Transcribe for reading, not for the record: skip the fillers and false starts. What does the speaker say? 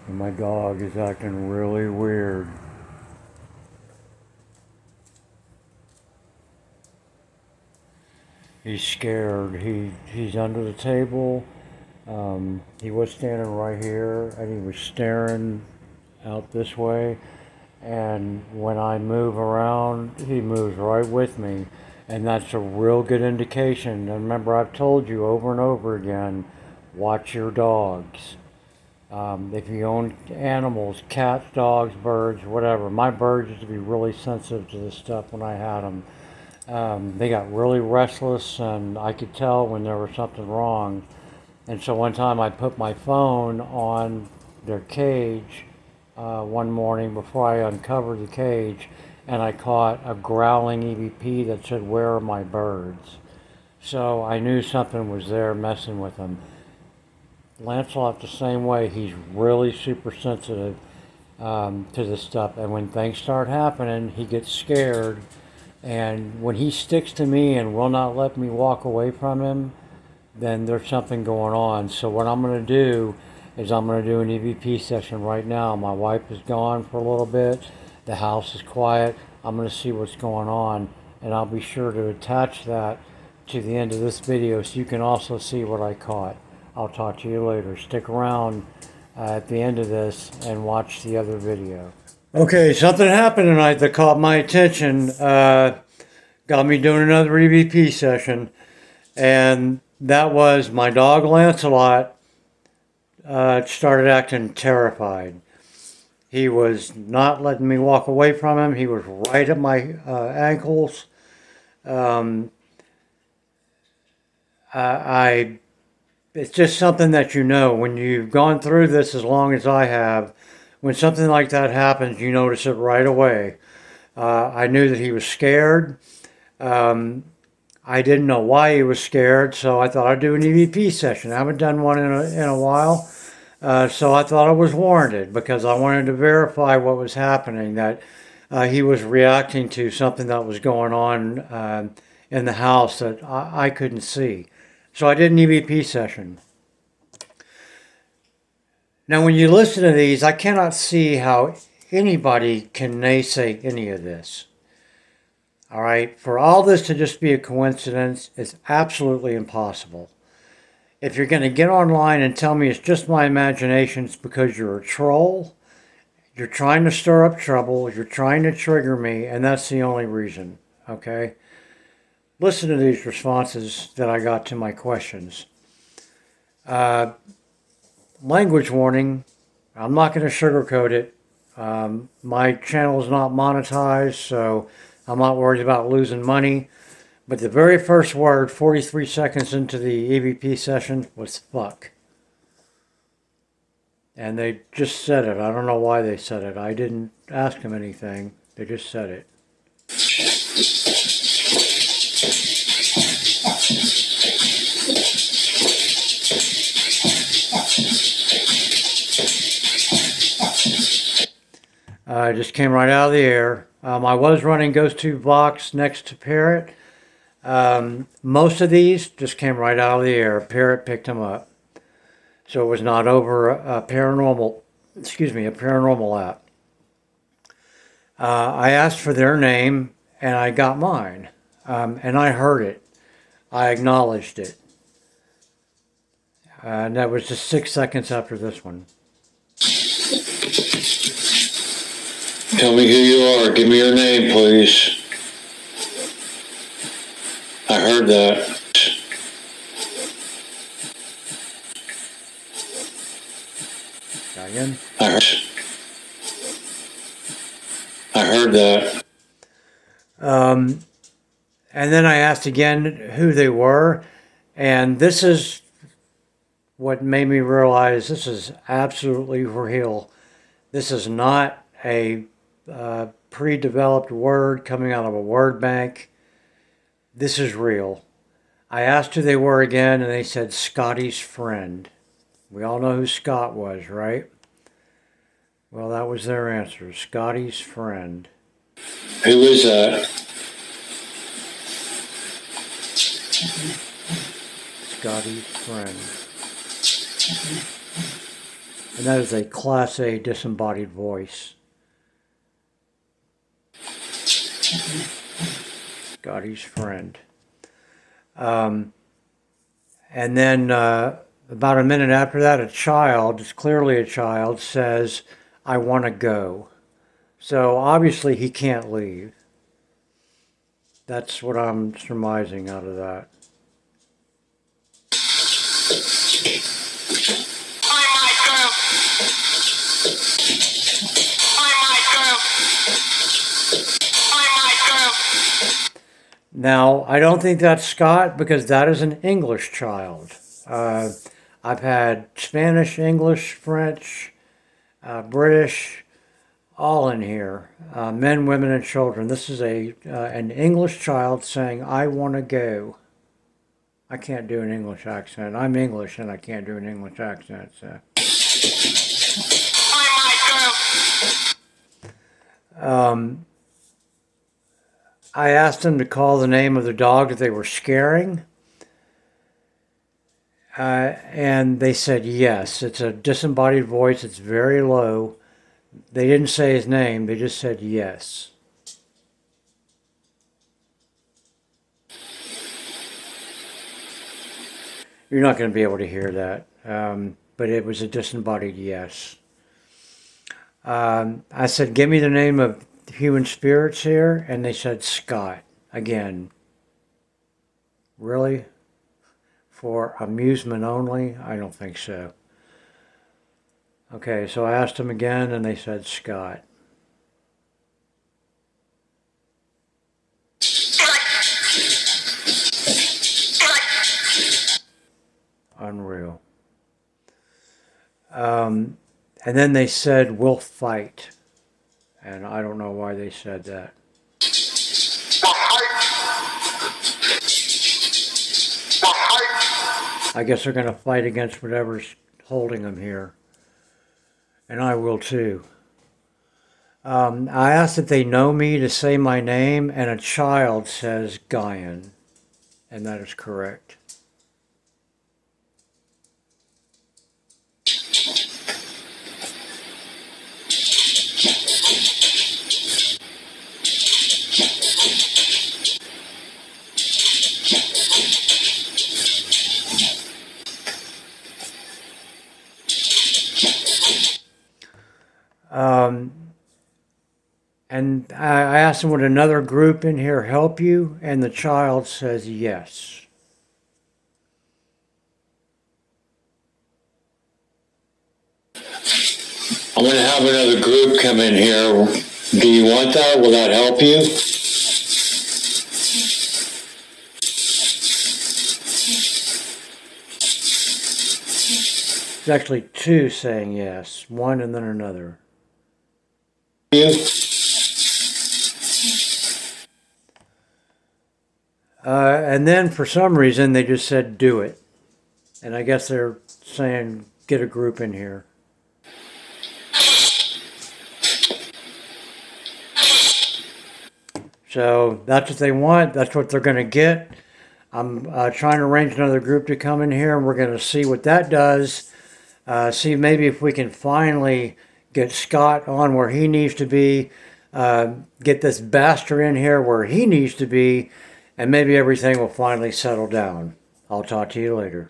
And my dog is acting really weird. He's scared. He's under the table. He was standing right here and he was staring out this way. And when I move around, he moves right with me. And that's a real good indication. And remember, I've told you over and over again, watch your dogs. If you own animals, cats, dogs, birds, whatever. My birds used to be really sensitive to this stuff when I had them. They got really restless, and I could tell when there was something wrong. And so one time I put my phone on their cage one morning before I uncovered the cage, and I caught a growling EVP that said, "Where are my birds?" So I knew something was there messing with them. Lancelot the same way. He's really super sensitive to this stuff, and when things start happening, he gets scared. And when he sticks to me and will not let me walk away from him, then there's something going on. So what I'm going to do is I'm going to do an EVP session right now. My wife is gone for a little bit. The house is quiet. I'm going to see what's going on, and I'll be sure to attach that to the end of this video so you can also see what I caught. I'll talk to you later. Stick around at the end of this and watch the other video. Okay, something happened tonight that caught my attention. Got me doing another EVP session, and that was my dog Lancelot started acting terrified. He was not letting me walk away from him. He was right at my ankles. It's just something that you know when you've gone through this as long as I have. When something like that happens, you notice it right away. I knew that he was scared. I didn't know why he was scared, so I thought I'd do an EVP session. I haven't done one in a while, so I thought it was warranted because I wanted to verify what was happening, that he was reacting to something that was going on in the house that I couldn't see. So I did an EVP session. Now, when you listen to these, I cannot see how anybody can naysay any of this. All right, for all this to just be a coincidence, it's absolutely impossible. If you're going to get online and tell me it's just my imagination, it's because you're a troll, you're trying to stir up trouble, you're trying to trigger me, and that's the only reason, okay? Listen to these responses that I got to my questions. Language warning, I'm not going to sugarcoat it. My channel is not monetized, so I'm not worried about losing money. But the very first word, 43 seconds into the EVP session, was fuck. And they just said it. I don't know why they said it. I didn't ask them anything. They just said it. It just came right out of the air. I was running Ghost Tube Vox next to Parrot. Most of these just came right out of the air. Parrot picked them up. So it was not over a paranormal app. I asked for their name and I got mine. And I heard it. I acknowledged it. And that was just 6 seconds after this one. Tell me who you are. Give me your name, please. I heard that. Again? I heard that. And then I asked again who they were. And this is what made me realize this is absolutely real. This is not a pre-developed word coming out of a word bank. This is real. I asked who they were again, and they said Scotty's friend. We all know who Scott was, right? Well, that was their answer, Scotty's friend. Who is that? Scotty's friend. And that is a Class A disembodied voice. Scotty's friend. And then about a minute after that, a child, it's clearly a child, says, "I want to go." So obviously he can't leave. That's what I'm surmising out of that. Now, I don't think that's Scott because that is an English child. I've had Spanish, English, French, British, all in here. Men, women, and children. This is an English child saying, "I want to go." I can't do an English accent. I'm English and I can't do an English accent. So. I asked them to call the name of the dog that they were scaring. And they said yes. It's a disembodied voice. It's very low. They didn't say his name. They just said yes. You're not going to be able to hear that. But it was a disembodied yes. I said, "Give me the name of human spirits here." And they said Scott. Again. Really? For amusement only? I don't think so. Okay, so I asked them again and they said Scott. Unreal. And then they said, "We'll fight." And I don't know why they said that. I guess they're going to fight against whatever's holding them here. And I will too. I asked if they know me to say my name, and a child says Guyan. And that is correct. And I asked them, "Would another group in here help you?" And the child says yes. I'm going to have another group come in here. Do you want that? Will that help you? It's actually two saying yes, one and then another. You? And then for some reason they just said do it. And I guess they're saying get a group in here. So that's what they want. That's what they're going to get. I'm trying to arrange another group to come in here and we're going to see what that does. See maybe if we can finally get Scott on where he needs to be. Get this bastard in here where he needs to be. And maybe everything will finally settle down. I'll talk to you later.